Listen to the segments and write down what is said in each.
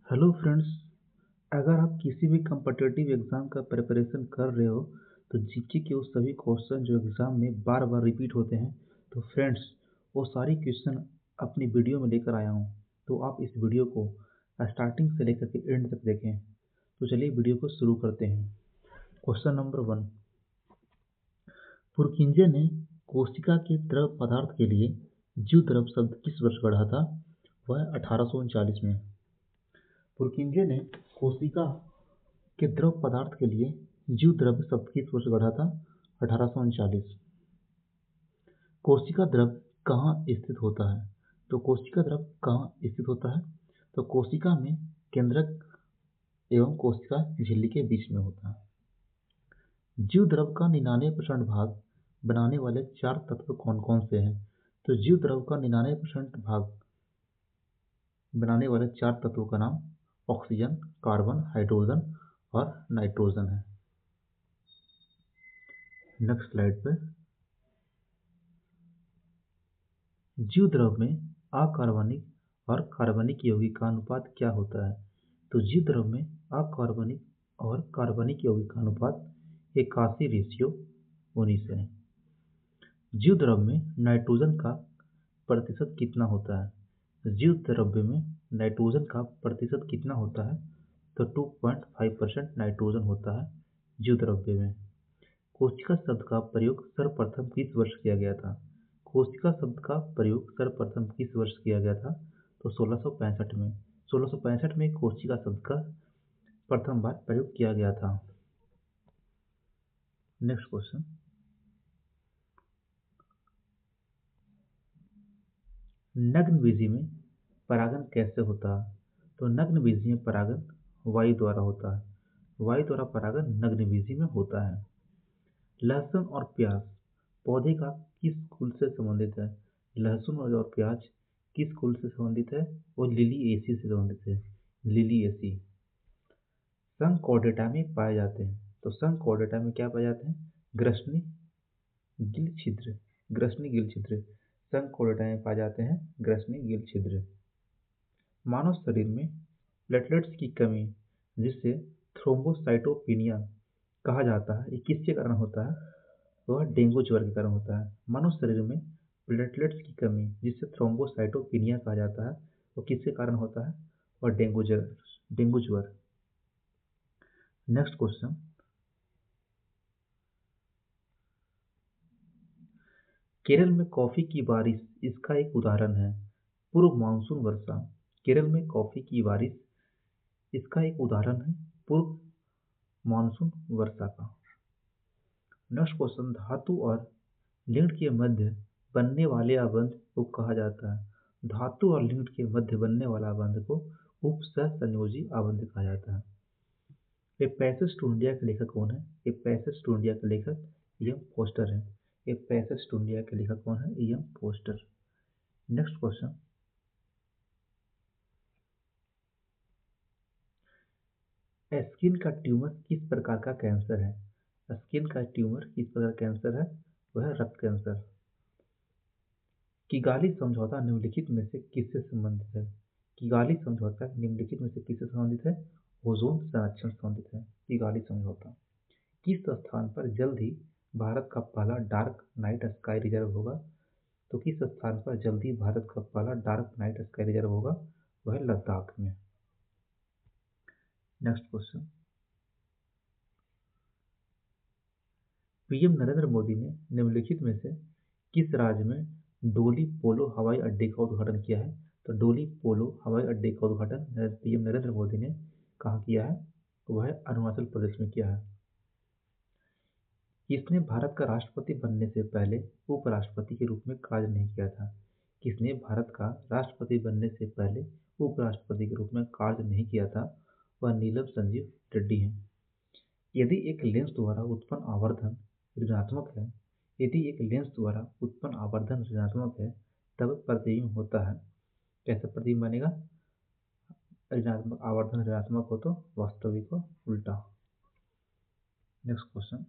Hello friends. अगर आप किसी भी कम्पिटिटिव एग्ज़ाम का प्रिपरेशन कर रहे हो तो जीके के उस सभी क्वेश्चन जो एग्ज़ाम में बार बार रिपीट होते हैं, तो फ्रेंड्स वो सारी क्वेश्चन अपनी वीडियो में लेकर आया हूँ। तो आप इस वीडियो को स्टार्टिंग से लेकर के एंड तक देखें। तो चलिए वीडियो को शुरू करते हैं। Question number 1। पुरकिंजे ने कोशिका के द्रव पदार्थ के लिए जीव द्रव शब्द किस वर्ष गढ़ा था? वह 1839 में। पुरकिंजे ने कोशिका के द्रव पदार्थ के लिए जीव द्रव्य शब्द किस वर्ष गढ़ा था? 1839। कोशिका द्रव कहाँ स्थित होता है? तो कोशिका द्रव कहाँ स्थित होता है? तो कोशिका में केंद्रक एवं कोशिका झिल्ली के बीच में होता है। जीव द्रव का 99% भाग बनाने वाले 4 तत्व कौन कौन से हैं? तो जीव द्रव का 99% भाग बनाने वाले 4 तत्वों का नाम ऑक्सीजन, कार्बन, हाइड्रोजन और नाइट्रोजन है। नेक्स्ट स्लाइड पे। जीव द्रव में अकार्बनिक और कार्बनिक यौगिक का अनुपात क्या होता है? तो जीव द्रव में अकार्बनिक और कार्बनिक यौगिक का अनुपात 81:19 है। जीव द्रव में नाइट्रोजन का प्रतिशत कितना होता है? जीव द्रव्य में नाइट्रोजन का प्रतिशत कितना होता है? तो 2.5% नाइट्रोजन होता है जीव द्रव्य में। कोशिका शब्द का प्रयोग सर्वप्रथम किस वर्ष किया गया था? कोशिका शब्द का प्रयोग सर्वप्रथम किस वर्ष किया गया था? तो 1665 में। 1665 में कोशिका शब्द का प्रथम बार प्रयोग किया गया था। Next question. नग्न बीजी में परागण कैसे होता है? तो नग्न बीजी में परागण वायु द्वारा होता है। वायु द्वारा परागण नग्न बीजी में होता है। लहसुन और प्याज पौधे का किस कुल से संबंधित है? लहसुन और प्याज किस कुल से संबंधित है? वो लिलिएसी से संबंधित है। लिलिएसी। संघ कॉर्डेटा में पाए जाते हैं। तो संघ कॉर्डेटा में क्या पाए जाते हैं? ग्रसनी गिल छिद्र। ग्रसनी गिल छिद्र संघ कॉर्डेटा में पाए जाते हैं। ग्रसनी गिल छिद्र। मानव शरीर में प्लेटलेट्स की कमी जिसे थ्रोम्बोसाइटोपिनिया कहा जाता है, ये किसके कारण होता है? वह डेंगू ज्वर के कारण होता है। मानव शरीर में प्लेटलेट्स की कमी जिसे थ्रोम्बोसाइटोपिनिया कहा जाता है, वो किसके कारण होता है? वह डेंगू ज्वर। Next question. केरल में कॉफी की बारिश इसका एक उदाहरण है। पूर्व मानसून वर्षा। केरल में कॉफी की बारिश इसका एक उदाहरण है पूर्व मानसून वर्षा का। Next question. धातु और लिंट के मध्य बनने वाले आबंध को कहा जाता है। धातु और लिंट के मध्य बनने वाला आबंध को उपसहसंयोजी आबंध कहा जाता है। ए पैसेज टू इंडिया के लेखक कौन है? ए पैसेज टू इंडिया के लेखक एम फोस्टर है। ए पैसेज टू इंडिया के लेखक कौन है? M Forster. Next question. Skin का ट्यूमर किस प्रकार का कैंसर है? स्किन का ट्यूमर किस प्रकार कैंसर है? वह रक्त कैंसर। किगाली समझौता निम्नलिखित में से किससे संबंधित है? किगाली समझौता निम्नलिखित में से किससे संबंधित है? ओजोन संरक्षण से संबंधित है किगाली समझौता। किस स्थान पर जल्द ही भारत का पहला डार्क नाइट स्काई रिजर्व होगा? तो किस स्थान पर जल्द ही भारत का पहला डार्क नाइट स्काई रिजर्व होगा? वह लद्दाख में। Next question. PM Narendra Modi ने निम्नलिखित में से किस राज्य में डोली पोलो हवाई अड्डे का उद्घाटन किया है? तो डोली पोलो हवाई अड्डे का उद्घाटन पीएम नरेंद्र मोदी ने कहाँ किया है? वह अरुणाचल प्रदेश में किया है। किसने भारत का राष्ट्रपति बनने से पहले उपराष्ट्रपति के रूप में कार्य नहीं किया था? किसने भारत का राष्ट्रपति बनने से पहले उपराष्ट्रपति के रूप में कार्य नहीं किया था? वह नीलम संजीव रेड्डी हैं। यदि एक लेंस द्वारा उत्पन्न आवर्धन ऋणात्मक है यदि एक लेंस द्वारा उत्पन्न आवर्धन ऋणात्मक है तब प्रतिबिंब होता है। कैसे प्रतिबिंब बनेगा? ऋणात्मक आवर्धन ऋणात्मक हो तो वास्तविक हो उल्टा। Next question.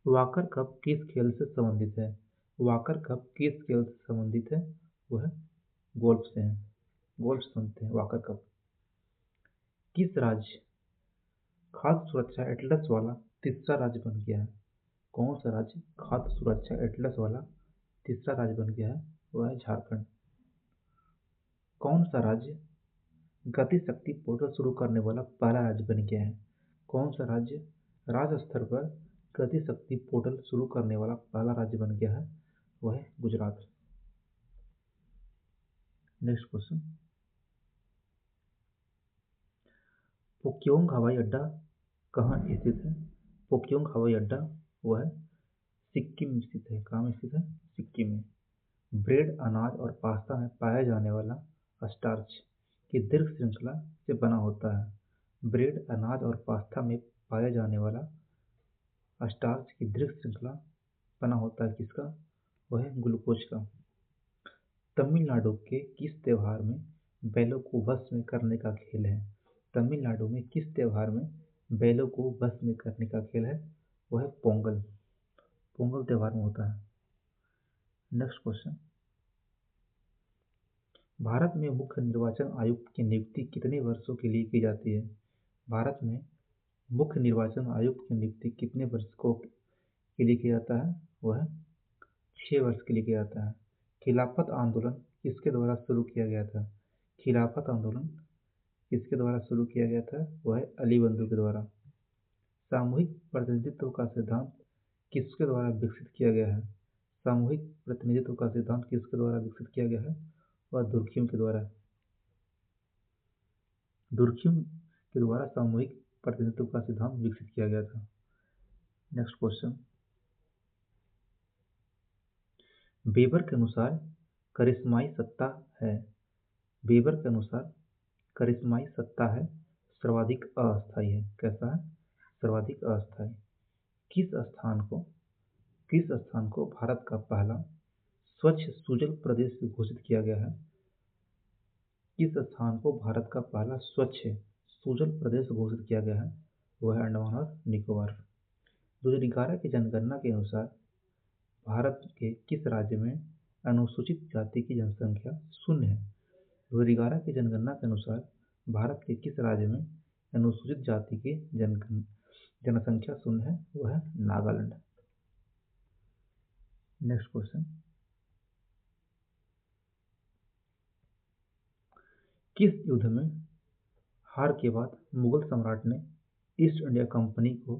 वॉकर कप किस खेल से संबंधित है? वॉकर कप किस खेल से संबंधित है? वो है गोल्फ से है। गोल्फ सुनते हैं वाकर कप। किस राज्य खाद्य सुरक्षा एटलस वाला तीसरा राज्य बन गया है? कौन सा राज्य खाद्य सुरक्षा एटलस वाला तीसरा राज्य बन गया है? वह है झारखंड। कौन सा राज्य गति शक्ति पोर्टल शुरू करने वाला पहला राज्य बन गया है? कौन सा राज्य राज्य स्तर पर गति शक्ति पोर्टल शुरू करने वाला पहला राज्य बन गया है? वह है गुजरात। नेक्स्ट क्वेश्चन, पोक्योंग हवाई अड्डा कहाँ स्थित है? पोक्योंग हवाई अड्डा वह है सिक्किम में स्थित है। कहाँ में स्थित है? सिक्किम में। ब्रेड अनाज और पास्ता में पाया जाने वाला स्टार्च की दीर्घ श्रृंखला से बना होता है। ब्रेड अनाज और पास्ता में पाया जाने वाला स्टार्च की दीर्घ श्रृंखला बना होता है किसका? वह है ग्लूकोज का। तमिलनाडु के किस त्योहार में बैलों को भस्म करने का खेल है? तमिलनाडु में किस त्योहार में बैलों को भस्म करने का खेल है? वह है पोंगल। पोंगल त्योहार में होता है। नेक्स्ट क्वेश्चन, भारत में मुख्य निर्वाचन आयुक्त की नियुक्ति कितने वर्षों के लिए की जाती है? भारत में मुख्य निर्वाचन आयुक्त की नियुक्ति कितने वर्षों के लिए किया जाता है? वह 6 वर्ष के लिए किया जाता है। खिलाफत आंदोलन किसके द्वारा शुरू किया गया था? खिलाफत आंदोलन किसके द्वारा शुरू किया गया था? वह अली बंधु के द्वारा। सामूहिक प्रतिनिधित्व का सिद्धांत किसके द्वारा विकसित किया गया है? सामूहिक प्रतिनिधित्व का सिद्धांत किसके द्वारा विकसित किया गया है? वह दुर्खिम के द्वारा। दुर्खिम के द्वारा सामूहिक प्रतिनिधित्व का सिद्धांत विकसित किया गया था। नेक्स्ट क्वेश्चन, वेबर के अनुसार करिश्माई सत्ता है। वेबर के अनुसार करिश्माई सत्ता है सर्वाधिक अस्थायी है। कैसा है? सर्वाधिक अस्थायी। किस स्थान को भारत का पहला स्वच्छ सुजल प्रदेश घोषित किया गया है? किस स्थान को भारत का पहला स्वच्छ सुजल प्रदेश घोषित किया गया है? वह है अंडमान और निकोबार। 2011 की जनगणना के अनुसार भारत के किस राज्य में अनुसूचित जाति की जनसंख्या शून्य है? 2011 की जनगणना के अनुसार भारत के किस राज्य में अनुसूचित जाति की जनसंख्या शून्य है? वह है नागालैंड। नेक्स्ट क्वेश्चन, किस युद्ध में हार के बाद मुगल सम्राट ने ईस्ट इंडिया कंपनी को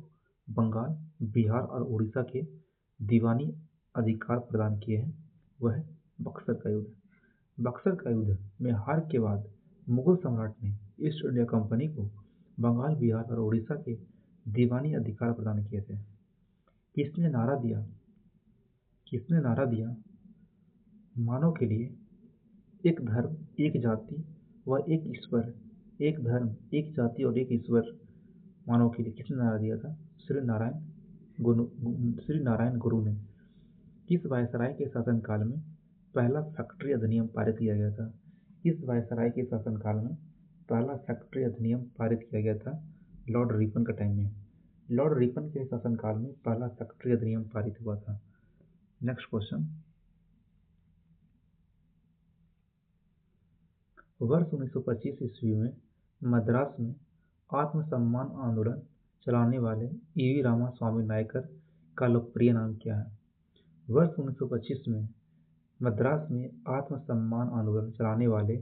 बंगाल, बिहार और उड़ीसा के दीवानी अधिकार प्रदान किए हैं? वह है बक्सर का युद्ध। बक्सर का युद्ध में हार के बाद मुगल सम्राट ने ईस्ट इंडिया कंपनी को बंगाल, बिहार और उड़ीसा के दीवानी अधिकार प्रदान किए थे। किसने नारा दिया? किसने नारा दिया मानव के लिए एक धर्म, एक जाति व एक ईश्वर। एक धर्म, एक जाति और एक ईश्वर मानव के लिए किसने नारा दिया था? श्री नारायण गुरु ने। किस वायसराय के शासनकाल में पहला फैक्ट्री अधिनियम पारित किया गया था? किस वायसराय के शासनकाल में पहला फैक्ट्री अधिनियम पारित किया गया था? लॉर्ड रिपन का टाइम में। लॉर्ड रिपन के शासनकाल में पहला फैक्ट्री अधिनियम पारित हुआ था। नेक्स्ट क्वेश्चन, वर्ष 1925 ईस्वी में मद्रास में आत्मसम्मान आंदोलन चलाने वाले ईवी रामास्वामी नायकर का लोकप्रिय नाम क्या है? वर्ष 1925 में मद्रास में आत्मसम्मान आंदोलन चलाने वाले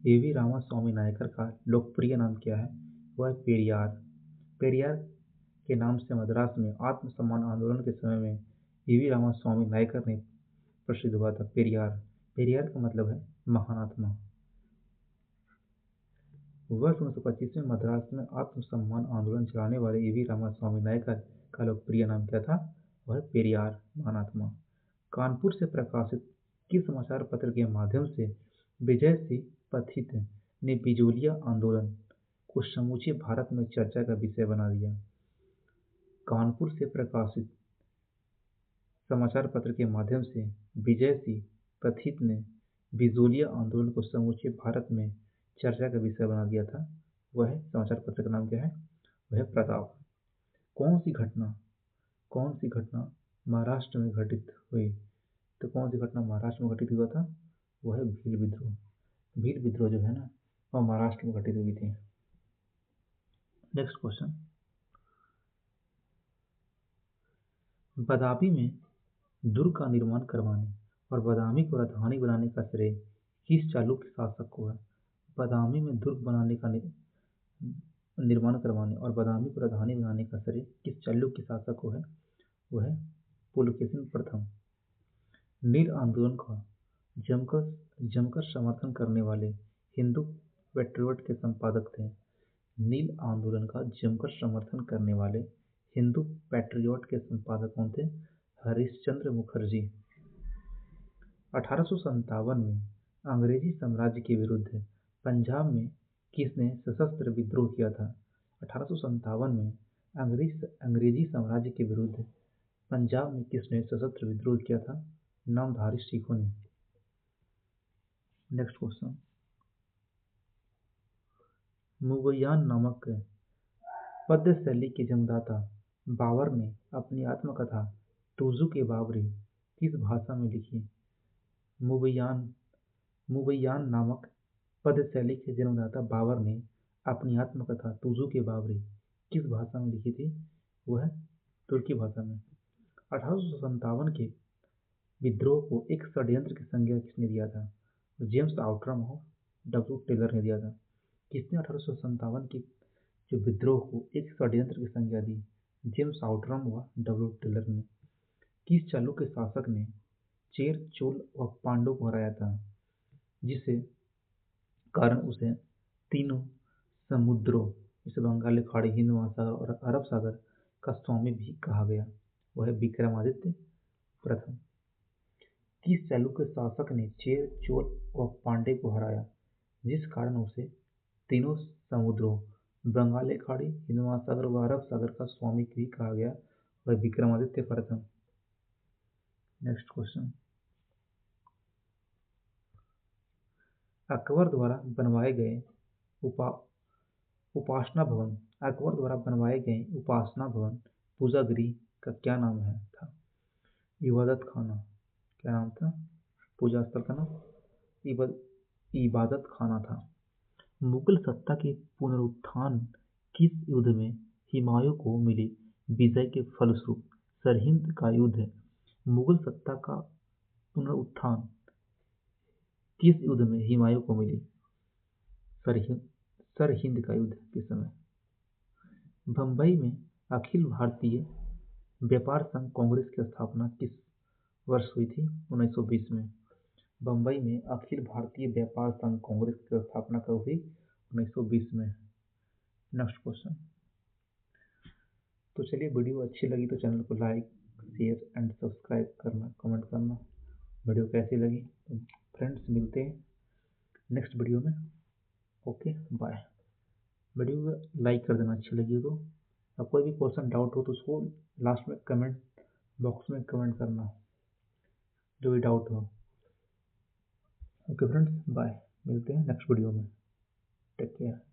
ईवी रामास्वामी नायकर का लोकप्रिय नाम क्या है? वह पेरियार। पेरियार के नाम से मद्रास में आत्मसम्मान आंदोलन के समय में ईवी रामास्वामी नायकर ने प्रसिद्ध हुआ था। पेरियार, पेरियार का मतलब है महान आत्मा। वर्ष 1925 में मद्रास में आत्मसम्मान आंदोलन चलाने वाले ईवी रामास्वामी नायकर का लोकप्रिय नाम क्या था? वह पेरियार, महानात्मा। कानपुर से प्रकाशित किस समाचार पत्र के माध्यम से विजय सिंह पथिक ने बिजोलिया आंदोलन को समूचे भारत में चर्चा का विषय बना दिया? कानपुर से प्रकाशित समाचार पत्र के माध्यम से विजय सिंह पथिक ने बिजोलिया आंदोलन को समूचे भारत में चर्चा का विषय बना दिया था। वह समाचार पत्र का नाम क्या है? वह प्रताप। कौन सी घटना महाराष्ट्र में घटित हुई? तो कौन सी घटना महाराष्ट्र में घटित हुआ था? वो है भील विद्रोह। भील विद्रोह जो है ना, वह महाराष्ट्र में घटित हुई थी। नेक्स्ट क्वेश्चन, बदामी में दुर्ग का निर्माण करवाने और बदामी को राजधानी बनाने का श्रेय किस चालुक्य शासक को है? बदामी में दुर्ग बनाने का निर्माण करवाने और बदामी को राजधानी बनाने का श्रेय किस चालुक्य शासक को है? वो है पुलकेशिन प्रथम। नील आंदोलन का जमकर समर्थन करने वाले हिंदू पेट्रियट के संपादक थे। नील आंदोलन का जमकर समर्थन करने वाले हिंदू पेट्रियट के संपादक कौन थे? हरिश्चंद्र मुखर्जी। 1857 में अंग्रेजी साम्राज्य के विरुद्ध पंजाब में किसने सशस्त्र विद्रोह किया था? 1857 में अंग्रेजी साम्राज्य के विरुद्ध पंजाब में किसने सशस्त्र विद्रोह किया था? नामधारी सिखों ने। नेक्स्ट क्वेश्चन, मुगलयान नामक पद्य शैली के जन्मदाता बाबर ने अपनी आत्मकथा तुजु के बाबरी किस भाषा में लिखी? मुगलयान नामक पद्य शैली के जन्मदाता बाबर ने अपनी आत्मकथा तुजु के बाबरी किस भाषा में लिखी थी? वह तुर्की भाषा में। 1857 के विद्रोह को एक षड्यंत्र की संज्ञा किसने दिया था? जेम्स आउटरम और डब्ल्यू टेलर ने दिया था। किसने 1857 के जो विद्रोह को एक षड्यंत्र की संज्ञा दी? जेम्स आउटरम व डब्ल्यू टेलर ने। किस चालुक्य शासक ने चेर, चोल व पांड्यों को हराया था, जिससे कारण उसे तीनों समुद्रों जैसे बंगाल की खाड़ी, हिंद महासागर और अरब सागर का स्वामी भी कहा गया? वह है विक्रमादित्य प्रथम। किस चालुक्य शासक ने चेर, चोल व पांड्य को हराया, जिस कारण उसे तीनों समुद्रों बंगाल की खाड़ी, हिंद महासागर व अरब सागर का स्वामी भी कहा गया? वह विक्रमादित्य प्रथम। नेक्स्ट क्वेश्चन, अकबर द्वारा बनवाए गए उपासना भवन पूजा गृह का क्या नाम था? इबादत खाना। क्या नाम था? पूजा स्थल का नाम इबादत खाना था। मुगल सत्ता के पुनरुत्थान किस युद्ध में हुमायूं को मिली विजय के फलस्वरूप? सरहिंद का युद्ध। मुगल सत्ता का पुनरुत्थान किस युद्ध में हुमायूं को मिली? सरहिंद का युद्ध के समय। बंबई में अखिल भारतीय व्यापार संघ कांग्रेस की स्थापना किस वर्ष हुई थी? 1920 में। बंबई में अखिल भारतीय व्यापार संघ कांग्रेस की स्थापना कब हुई? 1920 में। नेक्स्ट क्वेश्चन, तो चलिए, वीडियो अच्छी लगी तो चैनल को लाइक, शेयर एंड सब्सक्राइब करना, कमेंट करना। वीडियो कैसी लगी? तो फ्रेंड्स, मिलते हैं नेक्स्ट वीडियो में। Okay, bye. वीडियो को लाइक कर देना अच्छी लगी तो। और कोई भी क्वेश्चन डाउट हो तो उसको लास्ट में कमेंट बॉक्स में कमेंट करना, जो भी डाउट हो। Okay friends, bye. मिलते हैं नेक्स्ट वीडियो में। Take care.